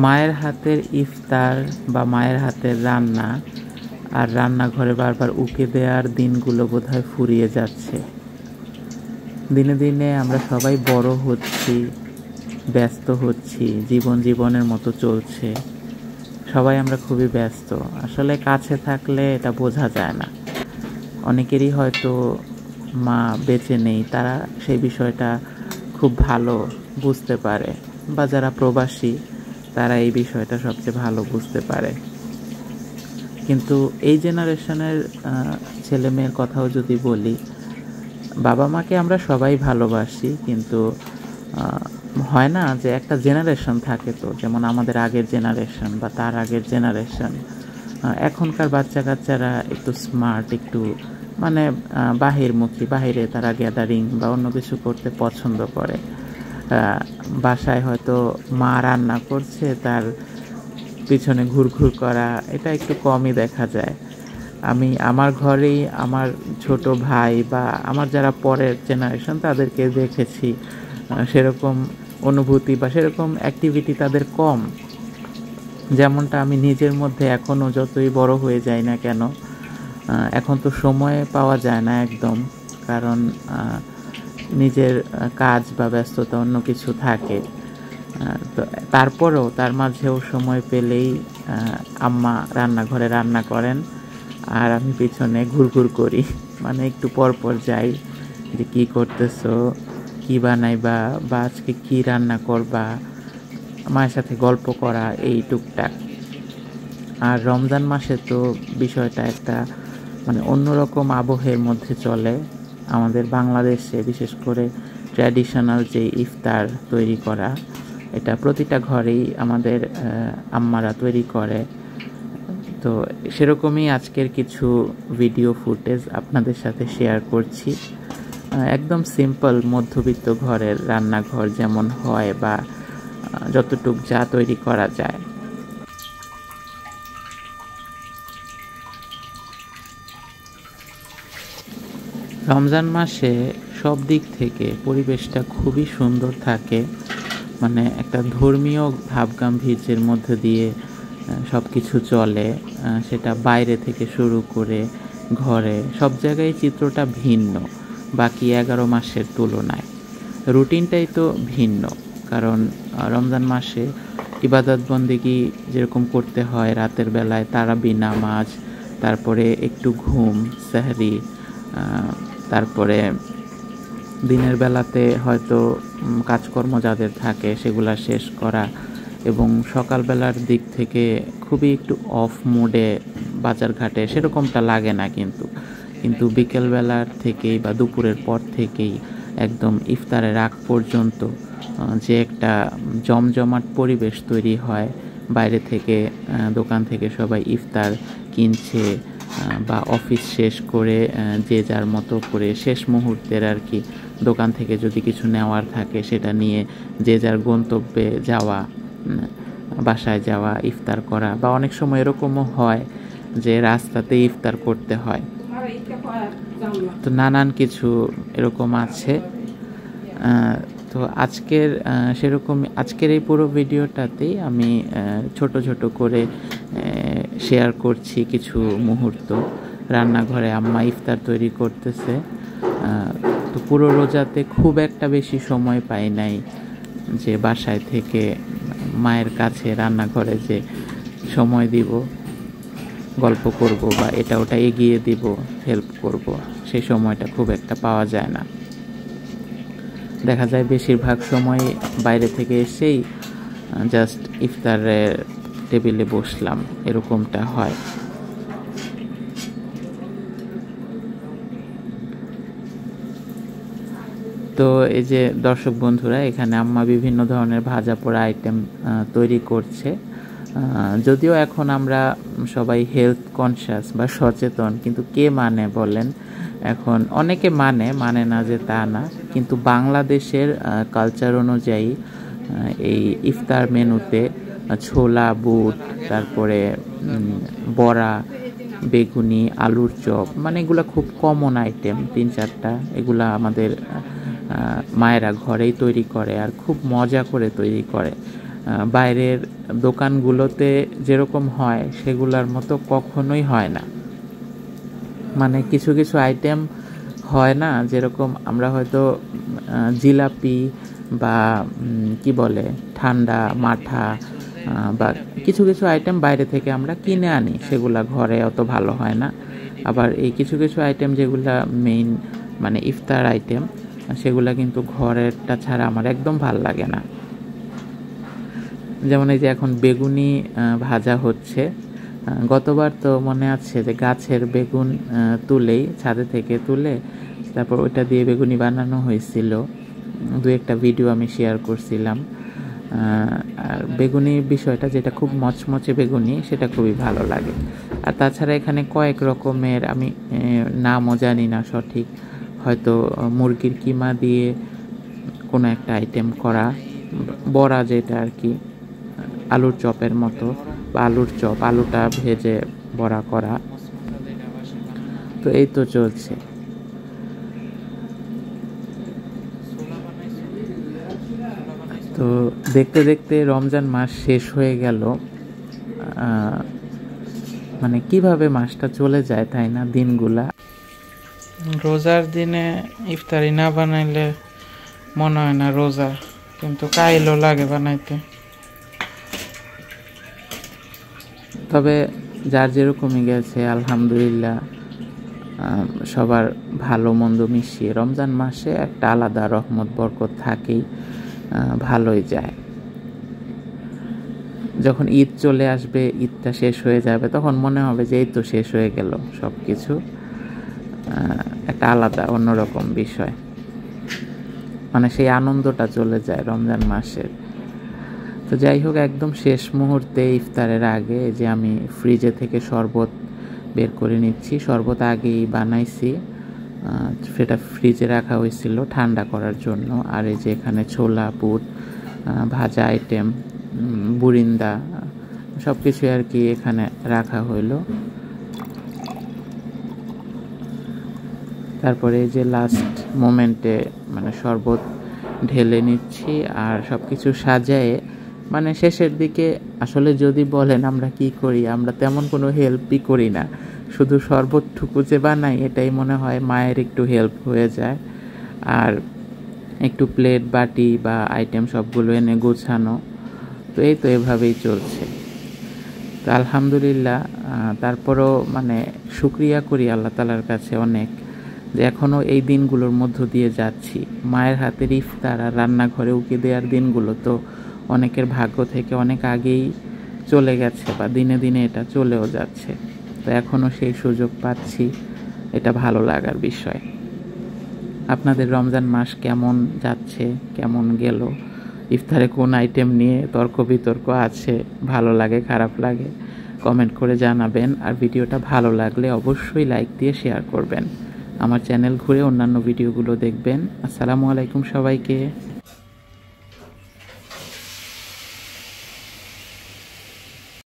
মায়ের হাতের ইফতার বা মায়ের হাতের রান্না আর রান্নাঘরে বারবার উকি দেওয়ার দিনগুলো বোধহয় ফুরিয়ে যাচ্ছে। দিনে দিনে আমরা সবাই বড় হচ্ছি, ব্যস্ত হচ্ছি, জীবনের মতো চলছে। সবাই আমরা খুবই ব্যস্ত। আসলে কাছে থাকলে এটা বোঝা যায় না। অনেকেরই হয়তো মা বেঁচে নেই, তারা সেই বিষয়টা খুব ভালো বুঝতে পারে, বা যারা প্রবাসী তারা এই বিষয়টা সবচেয়ে ভালো বুঝতে পারে। কিন্তু এই জেনারেশনের ছেলে মেয়ের কথাও যদি বলি, বাবা মাকে আমরা সবাই ভালোবাসি, কিন্তু হয় না যে একটা জেনারেশন থাকে, তো যেমন আমাদের আগের জেনারেশন বা তার আগের জেনারেশন। এখনকার বাচ্চা কাচ্চারা একটু স্মার্ট, একটু মানে বাহিরমুখী, বাহিরে তারা গ্যাদারিং বা অন্য কিছু করতে পছন্দ করে। বাসায় হয়তো মা রান্না করছে, তার পিছনে ঘুরঘুর করা এটা একটু কমই দেখা যায়। আমি আমার ঘরেই আমার ছোট ভাই বা আমার যারা পরের জেনারেশন তাদেরকে দেখেছি, সেরকম অনুভূতি বা সেরকম অ্যাক্টিভিটি তাদের কম। যেমনটা আমি নিজের মধ্যে এখনও যতই বড় হয়ে যাই না কেন, এখন তো সময় পাওয়া যায় না একদম, কারণ নিজের কাজ বা ব্যস্ততা অন্য কিছু থাকে। তো তারপরেও তার মাঝেও সময় পেলেই আম্মা রান্নাঘরে রান্না করেন আর আমি পিছনে ঘুরঘুর করি, মানে একটু পরপর যাই যে কী করতেছো, কী বানাইবা বা আজকে কী রান্না করবা, মায়ের সাথে গল্প করা, এই টুকটাক। আর রমজান মাসে তো বিষয়টা একটা মানে অন্যরকম আবহের মধ্যে চলে আমাদের বাংলাদেশে, বিশেষ করে ট্র্যাডিশনাল যে ইফতার তৈরি করা, এটা প্রতিটা ঘরেই আমাদের আম্মারা তৈরি করে। তো সেরকমই আজকের কিছু ভিডিও ফুটেজ আপনাদের সাথে শেয়ার করছি। একদম সিম্পল মধ্যবিত্ত ঘরের রান্নাঘর যেমন হয় বা যতটুক যা তৈরি করা যায়। রমজান মাসে সব দিক থেকে পরিবেশটা খুবই সুন্দর থাকে, মানে একটা ধর্মীয় ভাবগাম্ভীর্যের মধ্যে দিয়ে সব কিছু চলে। সেটা বাইরে থেকে শুরু করে ঘরে সব জায়গায় চিত্রটা ভিন্ন বাকি 11 মাসের তুলনায়। রুটিনটাই তো ভিন্ন, কারণ রমজান মাসে ইবাদত বন্দেগি যেরকম করতে হয় রাতের বেলায় তারাবি নামাজ, তারপরে একটু ঘুম, সেহরি, তারপরে দিনের বেলাতে হয়তো কাজকর্ম যাদের থাকে সেগুলা শেষ করা, এবং সকালবেলার দিক থেকে খুবই একটু অফ মোডে বাজারঘাটে সেরকমটা লাগে না, কিন্তু বিকেলবেলার থেকেই বা দুপুরের পর থেকেই একদম ইফতারের আগ পর্যন্ত যে একটা জমজমাট পরিবেশ তৈরি হয়। বাইরে থেকে দোকান থেকে সবাই ইফতার কিনছে, বা অফিস শেষ করে যে যার মতো করে শেষ মুহূর্তের আর কি দোকান থেকে যদি কিছু নেওয়ার থাকে সেটা নিয়ে যে যার গন্তব্যে যাওয়া, বাসায় যাওয়া, ইফতার করা, বা অনেক সময় এরকমও হয় যে রাস্তাতে ইফতার করতে হয়। তো নানান কিছু এরকম আছে। তো আজকের এই পুরো ভিডিওটাতেই আমি ছোট ছোট করে শেয়ার করছি কিছু মুহূর্ত। রান্নাঘরে আম্মা ইফতার তৈরি করতেছে। তো পুরো রোজাতে খুব একটা বেশি সময় পাই নাই যে বাসায় থেকে মায়ের কাছে রান্নাঘরে যে সময় দিব, গল্প করব বা এটা ওটা এগিয়ে দিব, হেল্প করব, সেই সময়টা খুব একটা পাওয়া যায় না। দেখা যায় বেশিরভাগ সময় বাইরে থেকে এসেই জাস্ট ইফতারের টেবিলে বসলাম, এরকমটা হয়। তো এই যে দর্শক বন্ধুরা, এখানে আম্মা বিভিন্ন ধরনের ভাজা পোড়া আইটেম তৈরি করছে। যদিও এখন আমরা সবাই হেলথ কনসিয়াস বা সচেতন, কিন্তু কে মানে বলেন? এখন অনেকে মানে না যে তা না, কিন্তু বাংলাদেশের কালচার অনুযায়ী এই ইফতার মেনুতে ছোলা, বুট, তারপরে বড়া, বেগুনি, আলুর চপ, মানে এগুলো খুব কমন আইটেম, 3-4টা। এগুলা আমাদের মায়েরা ঘরেই তৈরি করে আর খুব মজা করে তৈরি করে। বাইরের দোকানগুলোতে যেরকম হয় সেগুলোর মতো কখনোই হয় না। মানে কিছু কিছু আইটেম হয় না, যেরকম আমরা হয়তো জিলাপি বা কি বলে ঠান্ডা মাঠা বা কিছু কিছু আইটেম বাইরে থেকে আমরা কিনে আনি, সেগুলা ঘরে অত ভালো হয় না। আবার এই কিছু কিছু আইটেম যেগুলা মেইন মানে ইফতার আইটেম, সেগুলা কিন্তু ঘরেরটা ছাড়া আমার একদম ভাল লাগে না। যেমন এই যে এখন বেগুনি ভাজা হচ্ছে। গতবার তো মনে আছে যে গাছের বেগুন তুলেই ছাদে থেকে তুলে তারপর ওইটা দিয়ে বেগুনি বানানো হয়েছিল, দু একটা ভিডিও আমি শেয়ার করছিলাম। আর বেগুনির বিষয়টা যেটা খুব মচমচে বেগুনি, সেটা খুবই ভালো লাগে। আর তাছাড়া এখানে কয়েক রকমের, আমি নামও জানি না সঠিক, হয়তো মুরগির কিমা দিয়ে কোনো একটা আইটেম করা, বড়া যেটা আর কি আলুর চপের মতো, বা আলুর চপ, আলুটা ভেজে বড়া করা। তো এই তো চলছে। তো দেখতে দেখতে রমজান মাস শেষ হয়ে গেল। মানে কিভাবে মাসটা চলে যায় তাই না, দিনগুলা। রোজার দিনে ইফতারি না বানাইলে মনে হয় না রোজা, কিন্তু কাইলও লাগে বানাইতে। তবে যার যেরকমই গেছে আলহামদুলিল্লাহ, সবার ভালো মন্দ মিশিয়ে রমজান মাসে একটা আলাদা রহমত বরকত থাকেই, ভালোই যায়। যখন ঈদ চলে আসবে, ঈদটা শেষ হয়ে যাবে, তখন মনে হবে যে এই তো শেষ হয়ে গেল সব কিছু। একটা আলাদা অন্যরকম বিষয়, মানে সেই আনন্দটা চলে যায় রমজান মাসের। তো যাই হোক, একদম শেষ মুহূর্তে ইফতারের আগে যে আমি ফ্রিজে থেকে শরবত বের করে নিচ্ছি। শরবত আগেই বানাইছি, সেটা ফ্রিজে রাখা হয়েছিল ঠান্ডা করার জন্য। আর এই যে এখানে ছোলা, বুট, ভাজা আইটেম, বুরিন্দা, সব কিছু আর কি এখানে রাখা হইল। তারপরে এই যে লাস্ট মোমেন্টে মানে শরবত ঢেলে নিচ্ছি আর সব কিছু সাজায়ে, মানে শেষের দিকে আসলে যদি বলেন আমরা কি করি, আমরা তেমন কোনো হেল্পই করি না, শুধু শরবতটুকু যে বানাই এটাই মনে হয় মায়ের একটু হেল্প হয়ে যায়। আর একটু প্লেট বাটি বা আইটেম সবগুলো এনে গোছানো। তো এই তো এভাবেই চলছে। তো আলহামদুলিল্লাহ, তারপরও মানে শুকরিয়া করি আল্লাহ তাআলার কাছে অনেক, যে এখনও এই দিনগুলোর মধ্য দিয়ে যাচ্ছি। মায়ের হাতের ইফতার আর রান্নাঘরে উকি দেওয়ার দিনগুলো তো অনেকের ভাগ্য থেকে অনেক আগেই চলে গেছে, বা দিনে দিনে এটা চলেও যাচ্ছে। তো এখনও সেই সুযোগ পাচ্ছি, এটা ভালো লাগার বিষয়। আপনাদের রমজান মাস কেমন যাচ্ছে, কেমন গেল, ইফতারে কোন আইটেম নিয়ে তর্ক বিতর্ক আছে, ভালো লাগে খারাপ লাগে কমেন্ট করে জানাবেন। আর ভিডিওটা ভালো লাগলে অবশ্যই লাইক দিয়ে শেয়ার করবেন। আমার চ্যানেল ঘুরে অন্যান্য ভিডিওগুলো দেখবেন। আসসালামু আলাইকুম সবাইকে।